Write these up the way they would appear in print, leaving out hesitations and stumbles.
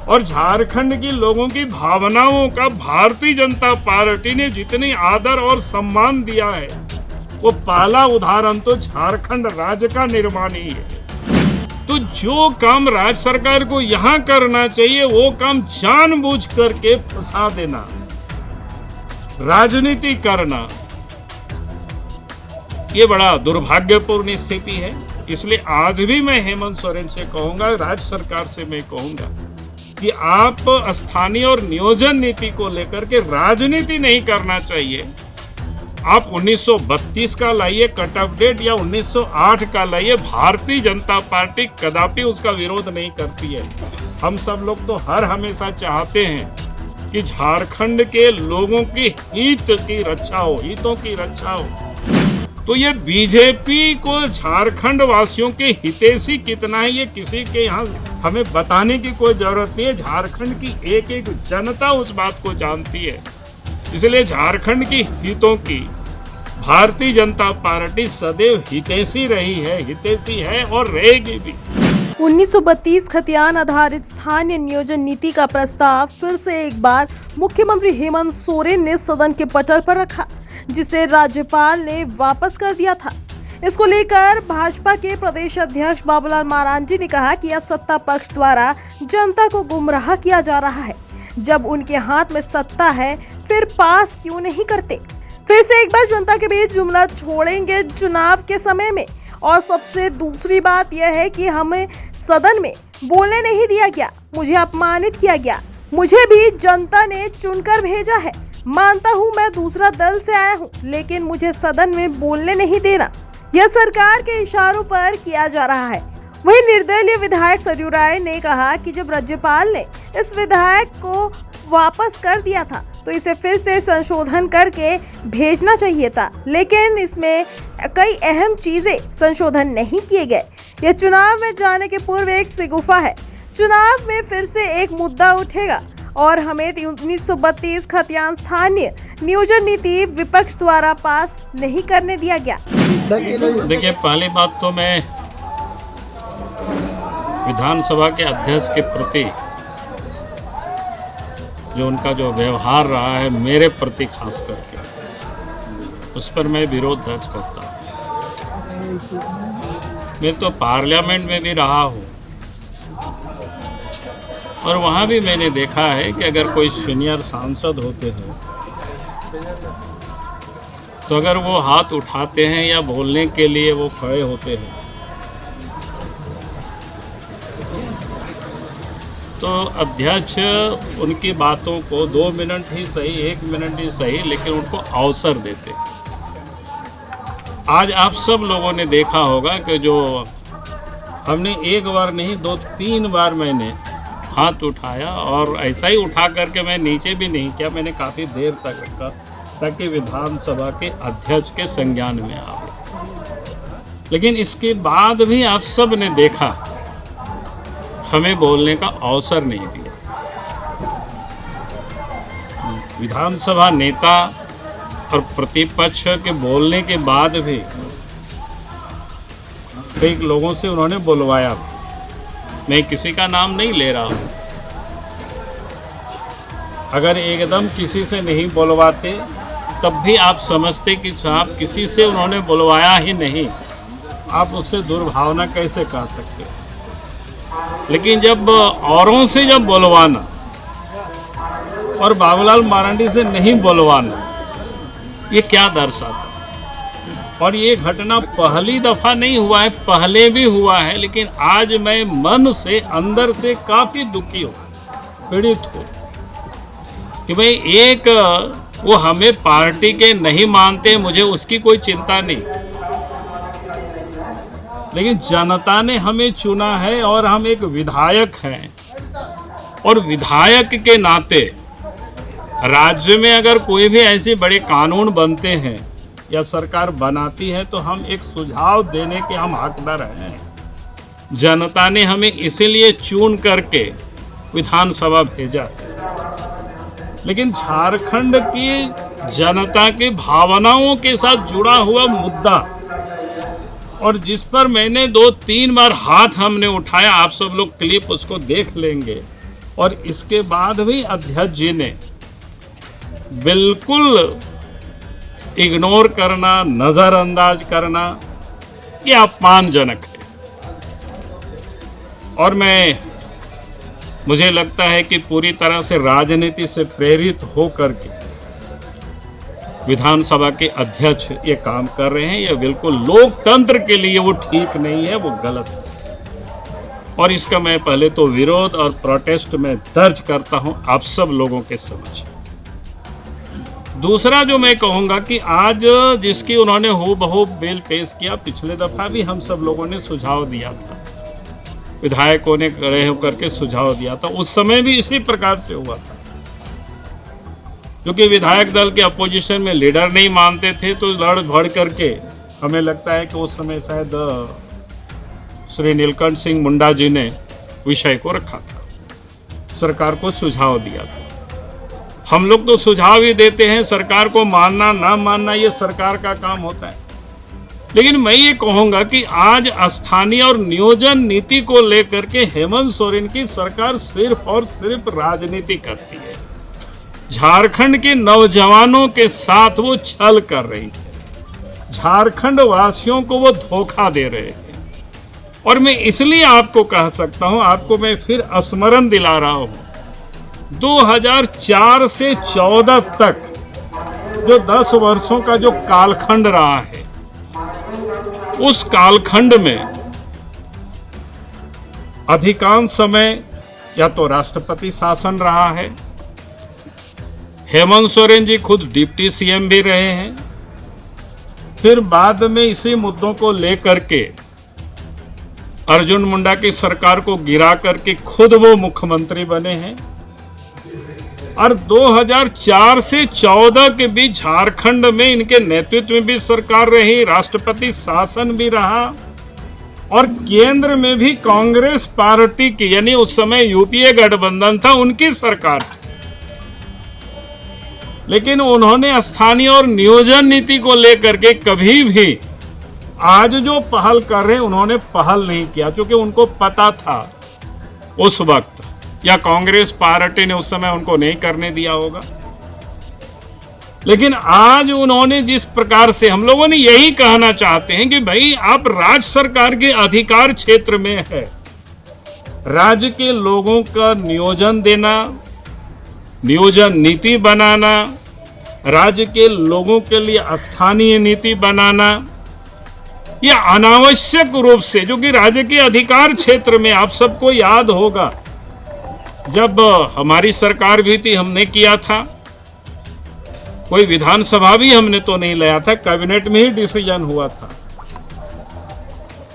और झारखंड के लोगों की भावनाओं का भारतीय जनता पार्टी ने जितनी आदर और सम्मान दिया है, वो पहला उदाहरण तो झारखंड राज्य का निर्माण ही है। तो जो काम राज्य सरकार को यहाँ करना चाहिए वो काम जानबूझ करके फंसा देना, राजनीति करना, ये बड़ा दुर्भाग्यपूर्ण स्थिति है। इसलिए आज भी मैं हेमंत सोरेन से कहूंगा, राज्य सरकार से मैं कहूंगा कि आप स्थानीय और नियोजन नीति को लेकर के राजनीति नहीं करना चाहिए। आप 1932 का लाइए कट ऑफ डेट या 1908 का लाइए, भारतीय जनता पार्टी कदापि उसका विरोध नहीं करती है। हम सब लोग तो हर हमेशा चाहते हैं कि झारखंड के लोगों की हित की रक्षा हो, हितों की रक्षा हो। तो ये बीजेपी को झारखंड वासियों के हितैषी कितना है, ये किसी के यहाँ हमें बताने की कोई जरूरत नहीं है। झारखंड की एक एक जनता उस बात को जानती है। इसलिए झारखंड की हितों की भारतीय जनता पार्टी सदैव हितैषी रही है, हितैषी है और रहेगी भी। 1932 खतियान आधारित स्थानीय नियोजन नीति का प्रस्ताव फिर से एक बार मुख्यमंत्री हेमंत सोरेन ने सदन के पटल पर रखा, जिसे राज्यपाल ने वापस कर दिया था। इसको लेकर भाजपा के प्रदेश अध्यक्ष बाबूलाल मारांडी ने कहा कि यह सत्ता पक्ष द्वारा जनता को गुमराह किया जा रहा है। जब उनके हाथ में सत्ता है फिर पास क्यों नहीं करते। फिर से एक बार जनता के बीच जुमला छोड़ेंगे चुनाव के समय में। और सबसे दूसरी बात यह है कि हमें सदन में बोलने नहीं दिया गया, मुझे अपमानित किया गया, मुझे भी जनता ने चुनकर भेजा है। मानता हूं मैं दूसरा दल से आया हूं, लेकिन मुझे सदन में बोलने नहीं देना, यह सरकार के इशारों पर किया जा रहा है। वहीं निर्दलीय विधायक सरयू राय ने कहा कि जब राज्यपाल ने इस विधायक को वापस कर दिया था तो इसे फिर से संशोधन करके भेजना चाहिए था, लेकिन इसमें कई अहम चीजें संशोधन नहीं किए गए। यह चुनाव में जाने के पूर्व एक सिगुफा है। चुनाव में फिर से एक मुद्दा उठेगा और हमें 1932 खतियान स्थानीय नियोजन नीति विपक्ष द्वारा पास नहीं करने दिया गया। देखिए, पहली बात तो मैं विधानसभा के अध्यक्ष के प्रति जो उनका जो व्यवहार रहा है मेरे प्रति खास करके, उस पर मैं विरोध दर्ज करता हूँ। मैं तो पार्लियामेंट में भी रहा हूँ और वहाँ भी मैंने देखा है कि अगर कोई सीनियर सांसद होते हैं तो अगर वो हाथ उठाते हैं या बोलने के लिए वो खड़े होते हैं तो अध्यक्ष उनकी बातों को 2 मिनट ही सही, 1 मिनट ही सही, लेकिन उनको अवसर देते। आज आप सब लोगों ने देखा होगा कि जो हमने एक बार नहीं 2-3 बार मैंने हाथ उठाया और ऐसा ही उठा करके मैं नीचे भी नहीं किया, मैंने काफ़ी देर तक रखा ताकि विधानसभा के अध्यक्ष के संज्ञान में आवे। लेकिन इसके बाद भी आप सब ने देखा हमें बोलने का अवसर नहीं दिया। विधानसभा नेता और प्रतिपक्ष के बोलने के बाद भी कई लोगों से उन्होंने बुलवाया। मैं किसी का नाम नहीं ले रहा हूँ। अगर एकदम किसी से नहीं बुलवाते तब भी आप समझते कि साहब किसी से उन्होंने बुलवाया ही नहीं, आप उससे दुर्भावना कैसे कर सकते। लेकिन जब औरों से जब बुलवाना और बाबूलाल मारांडी से नहीं बुलवाना, ये क्या दर्शाता। और ये घटना पहली दफ़ा नहीं हुआ है, पहले भी हुआ है। लेकिन आज मैं मन से अंदर से काफ़ी दुखी हूँ, पीड़ित हूँ कि भाई एक वो हमें पार्टी के नहीं मानते, मुझे उसकी कोई चिंता नहीं, लेकिन जनता ने हमें चुना है और हम एक विधायक हैं। और विधायक के नाते राज्य में अगर कोई भी ऐसे बड़े कानून बनते हैं या सरकार बनाती है तो हम एक सुझाव देने के हम हकदार हैं। जनता ने हमें इसीलिए चुन करके विधानसभा भेजा। लेकिन झारखंड की जनता की भावनाओं के साथ जुड़ा हुआ मुद्दा और जिस पर मैंने 2-3 बार हाथ हमने उठाया, आप सब लोग क्लिप उसको देख लेंगे। और इसके बाद भी अध्यक्ष जी ने बिल्कुल इग्नोर करना, नजरअंदाज करना, ये अपमानजनक है। और मुझे लगता है कि पूरी तरह से राजनीति से प्रेरित होकर के विधानसभा के अध्यक्ष ये काम कर रहे हैं। ये बिल्कुल लोकतंत्र के लिए वो ठीक नहीं है, वो गलत है। और इसका मैं पहले तो विरोध और प्रोटेस्ट में दर्ज करता हूं आप सब लोगों के समक्ष। दूसरा जो मैं कहूंगा कि आज जिसकी उन्होंने हूबहू बिल पेश किया, पिछले दफा भी हम सब लोगों ने सुझाव दिया था, विधायकों ने खड़े होकर के सुझाव दिया था, उस समय भी इसी प्रकार से हुआ था। क्योंकि विधायक दल के अपोजिशन में लीडर नहीं मानते थे तो लड़ भड़ करके, हमें लगता है कि उस समय शायद श्री नीलकंठ सिंह मुंडा जी ने विषय को रखा था, सरकार को सुझाव दिया था। हम लोग तो सुझाव ही देते हैं, सरकार को मानना ना मानना ये सरकार का काम होता है। लेकिन मैं ये कहूंगा कि आज स्थानीय और नियोजन नीति को लेकर के हेमंत सोरेन की सरकार सिर्फ और सिर्फ राजनीति करती है। झारखंड के नौजवानों के साथ वो छल कर रही है, झारखंड वासियों को वो धोखा दे रहे हैं। और मैं इसलिए आपको कह सकता हूं, आपको मैं फिर स्मरण दिला रहा हूं, 2004 से 14 तक जो 10 वर्षों का जो कालखंड रहा है, उस कालखंड में अधिकांश समय या तो राष्ट्रपति शासन रहा है, हेमंत सोरेन जी खुद डिप्टी सीएम भी रहे हैं, फिर बाद में इसी मुद्दों को लेकर के अर्जुन मुंडा की सरकार को गिरा करके खुद वो मुख्यमंत्री बने हैं। और 2004 से 14 के बीच झारखंड में इनके नेतृत्व में भी सरकार रही, राष्ट्रपति शासन भी रहा, और केंद्र में भी कांग्रेस पार्टी की, यानी उस समय यूपीए गठबंधन था, उनकी सरकार थी। लेकिन उन्होंने स्थानीय और नियोजन नीति को लेकर के कभी भी आज जो पहल कर रहे हैं, उन्होंने पहल नहीं किया, क्योंकि उनको पता था उस वक्त, या कांग्रेस पार्टी ने उस समय उनको नहीं करने दिया होगा। लेकिन आज उन्होंने जिस प्रकार से, हम लोगों ने यही कहना चाहते हैं कि भाई आप राज्य सरकार के अधिकार क्षेत्र में है, राज्य के लोगों का नियोजन देना, नियोजन नीति बनाना, राज्य के लोगों के लिए स्थानीय नीति बनाना, यह अनावश्यक रूप से, जो कि राज्य के अधिकार क्षेत्र में, आप सबको याद होगा जब हमारी सरकार भी थी, हमने किया था, कोई विधानसभा भी हमने तो नहीं लाया था, कैबिनेट में ही डिसीजन हुआ था।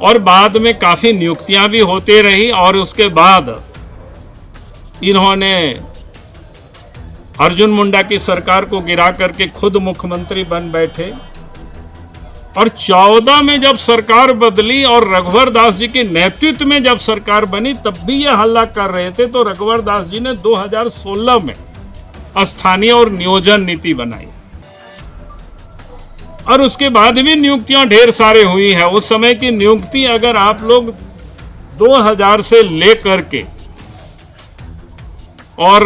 और बाद में काफी नियुक्तियां भी होती रही, और उसके बाद इन्होंने अर्जुन मुंडा की सरकार को गिरा करके खुद मुख्यमंत्री बन बैठे। और 14 में जब सरकार बदली और रघुवर दास जी के नेतृत्व में जब सरकार बनी, तब भी ये हल्ला कर रहे थे, तो रघुवर दास जी ने 2016 में स्थानीय और नियोजन नीति बनाई, और उसके बाद भी नियुक्तियां ढेर सारे हुई है। उस समय की नियुक्ति अगर आप लोग 2000 से लेकर के और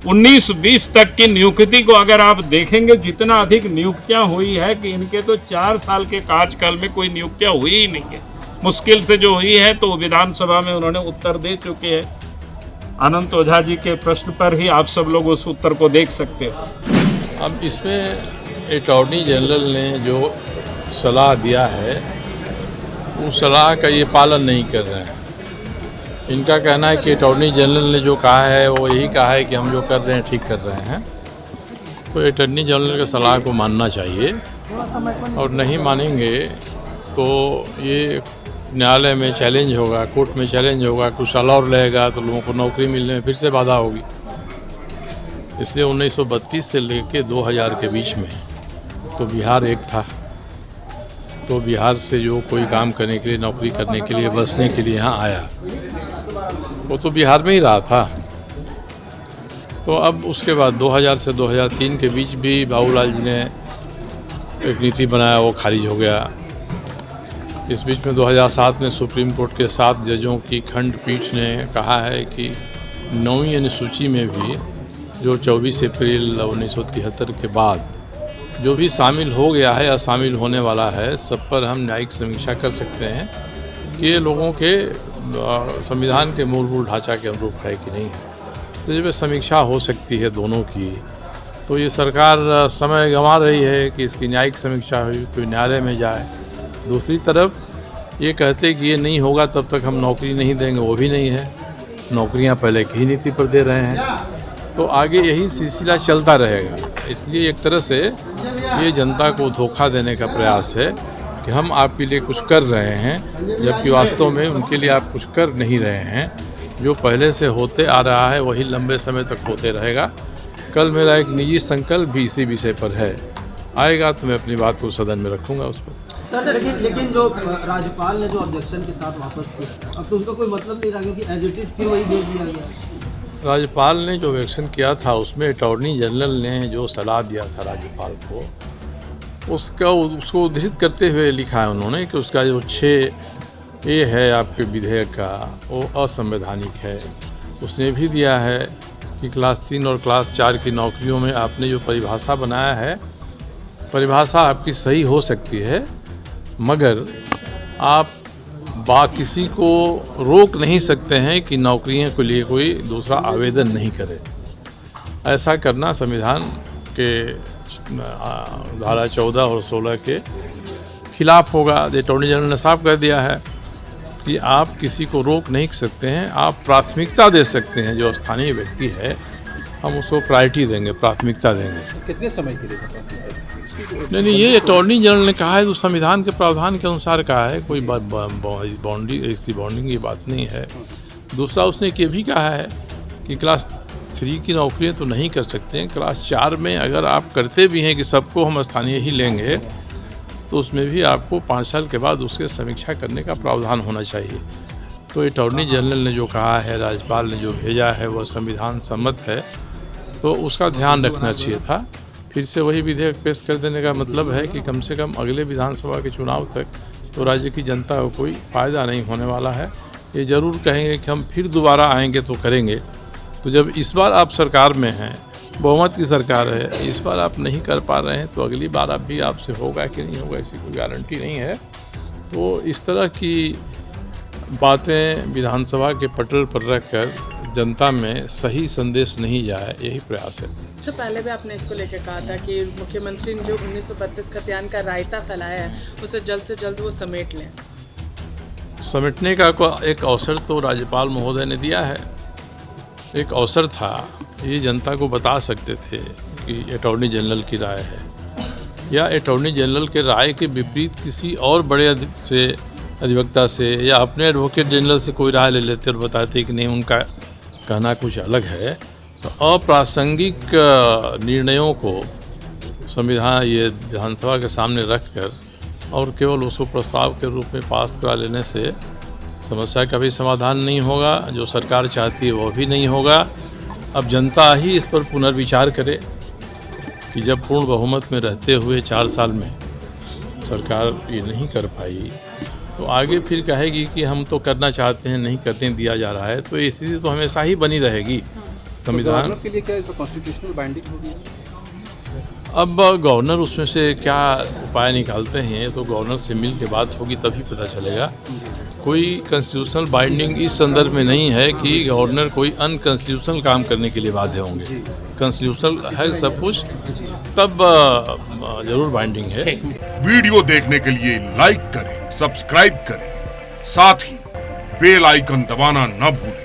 19-20 तक की नियुक्ति को अगर आप देखेंगे, जितना अधिक नियुक्तियां हुई है कि इनके तो 4 साल के कार्यकाल में कोई नियुक्तियां हुई ही नहीं है। मुश्किल से जो हुई है तो विधानसभा में उन्होंने उत्तर दे चुके हैं। अनंत ओझा जी के प्रश्न पर ही आप सब लोग उस उत्तर को देख सकते हो। अब इसमें अटॉर्नी जनरल ने जो सलाह दिया है, उस सलाह का ये पालन नहीं कर रहे हैं। इनका कहना है कि अटॉर्नी जनरल ने जो कहा है वो यही कहा है कि हम जो कर रहे हैं ठीक कर रहे हैं। तो अटॉर्नी जनरल की सलाह को मानना चाहिए, और नहीं मानेंगे तो ये न्यायालय में चैलेंज होगा, कोर्ट में चैलेंज होगा, कुछ साल और लगेगा तो लोगों को नौकरी मिलने में फिर से बाधा होगी। इसलिए 1932 से लेकर 2000 के बीच में तो बिहार एक था, तो बिहार से जो कोई काम करने के लिए, नौकरी करने के लिए, बसने के लिए यहाँ आया, वो तो बिहार में ही रहा था। तो अब उसके बाद 2000 से 2003 के बीच भी बाबूलाल जी ने एक नीति बनाया, वो खारिज हो गया। इस बीच में 2007 में सुप्रीम कोर्ट के 7 जजों की खंडपीठ ने कहा है कि 9वीं अनुसूची में भी जो 24 अप्रैल 1973 के बाद जो भी शामिल हो गया है या शामिल होने वाला है, सब पर हम न्यायिक समीक्षा कर सकते हैं कि ये लोगों के संविधान के मूलभूत ढांचा के अनुरूप है कि नहीं है। तो जब समीक्षा हो सकती है दोनों की, तो ये सरकार समय गंवा रही है कि इसकी न्यायिक समीक्षा हुई, कोई न्यायालय में जाए। दूसरी तरफ ये कहते कि ये नहीं होगा तब तक हम नौकरी नहीं देंगे, वो भी नहीं है। नौकरियां पहले की ही नीति पर दे रहे हैं, तो आगे यही सिलसिला चलता रहेगा। इसलिए एक तरह से ये जनता को धोखा देने का प्रयास है कि हम आपके लिए कुछ कर रहे हैं, जबकि वास्तव में उनके लिए आप कुछ कर नहीं रहे हैं। जो पहले से होते आ रहा है वही लंबे समय तक होते रहेगा। कल मेरा एक निजी संकल्प भी इसी विषय पर है, आएगा तो मैं अपनी बात को सदन में रखूंगा उस पर। सर लेकिन जो राज्यपाल ने जो ऑब्जेक्शन के साथ वापस किया, अब तो उसका कोई मतलब नहीं रहा, क्योंकि एज इट इज फिर वही दे दिया गया। राज्यपाल ने जो ऑब्जेक्शन किया था उसमें अटॉर्नी जनरल ने जो सलाह दिया था राज्यपाल को, उसको उद्धृत करते हुए लिखा है उन्होंने कि उसका जो 6A है आपके विधेयक का, वो असंवैधानिक है। उसने भी दिया है कि क्लास 3 और क्लास 4 की नौकरियों में आपने जो परिभाषा बनाया है, परिभाषा आपकी सही हो सकती है, मगर आप किसी को रोक नहीं सकते हैं कि नौकरियों के लिए कोई दूसरा आवेदन नहीं करे। ऐसा करना संविधान के धारा 14 और 16 के खिलाफ होगा। अटॉर्नी जनरल ने साफ कर दिया है कि आप किसी को रोक नहीं सकते हैं, आप प्राथमिकता दे सकते हैं। जो स्थानीय व्यक्ति है हम उसको प्रायोरिटी देंगे, प्राथमिकता देंगे। कितने समय के लिए? नहीं, ये अटॉर्नी जनरल ने कहा है, तो संविधान के प्रावधान के अनुसार कहा है, कोई बाउंड्री इसकी बाउंडिंग की बात नहीं है। दूसरा उसने ये भी कहा है कि क्लास 3 की नौकरियां तो नहीं कर सकते हैं, क्लास 4 में अगर आप करते भी हैं कि सबको हम स्थानीय ही लेंगे, तो उसमें भी आपको 5 साल के बाद उसके समीक्षा करने का प्रावधान होना चाहिए। तो अटॉर्नी जनरल ने जो कहा है, राज्यपाल ने जो भेजा है, वह संविधान सम्मत है, तो उसका ध्यान रखना चाहिए था। फिर से वही विधेयक पेश कर देने का मतलब है कि कम से कम अगले विधानसभा के चुनाव तक तो राज्य की जनता को कोई फ़ायदा नहीं होने वाला है। ये ज़रूर कहेंगे कि हम फिर दोबारा आएंगे तो करेंगे। तो जब इस बार आप सरकार में हैं, बहुमत की सरकार है, इस बार आप नहीं कर पा रहे हैं, तो अगली बार आप भी आपसे होगा कि नहीं होगा, इसकी कोई गारंटी नहीं है। तो इस तरह की बातें विधानसभा के पटल पर रखकर जनता में सही संदेश नहीं जाए, यही प्रयास है। अच्छा, पहले भी आपने इसको लेकर कहा था कि मुख्यमंत्री ने जो 1932 खतियान का रायता फैलाया है, उसे जल्द से जल्द वो समेट लें। समेटने का एक अवसर तो राज्यपाल महोदय ने दिया है, एक अवसर था, ये जनता को बता सकते थे कि अटॉर्नी जनरल की राय है, या अटॉर्नी जनरल के राय के विपरीत किसी और बड़े अधिवक्ता से या अपने एडवोकेट जनरल से कोई राय ले लेते और बताते कि नहीं, उनका कहना कुछ अलग है। तो अप्रासंगिक निर्णयों को संविधान ये विधानसभा के सामने रखकर और केवल उसको प्रस्ताव के रूप में पास करा लेने से समस्या का भी समाधान नहीं होगा, जो सरकार चाहती है वो भी नहीं होगा। अब जनता ही इस पर पुनर्विचार करे कि जब पूर्ण बहुमत में रहते हुए 4 साल में सरकार ये नहीं कर पाई, तो आगे फिर कहेगी कि हम तो करना चाहते हैं, नहीं करने दिया जा रहा है। तो ये स्थिति तो हमेशा ही बनी रहेगी। संविधान के लिए क्या कॉन्स्टिट्यूशनल बाइंडिंग होगी? अब गवर्नर उसमें से क्या उपाय निकालते हैं, तो गवर्नर से मिल के बात होगी तभी पता चलेगा। कोई कॉन्स्टिट्यूशनल बाइंडिंग इस संदर्भ में नहीं है कि गवर्नर कोई अनकॉन्स्टिट्यूशनल काम करने के लिए बाध्य होंगे। कॉन्स्टिट्यूशनल है सब कुछ, तब जरूर बाइंडिंग है। वीडियो देखने के लिए लाइक करें, सब्सक्राइब करें, साथ ही बेल आइकन दबाना न भूलें।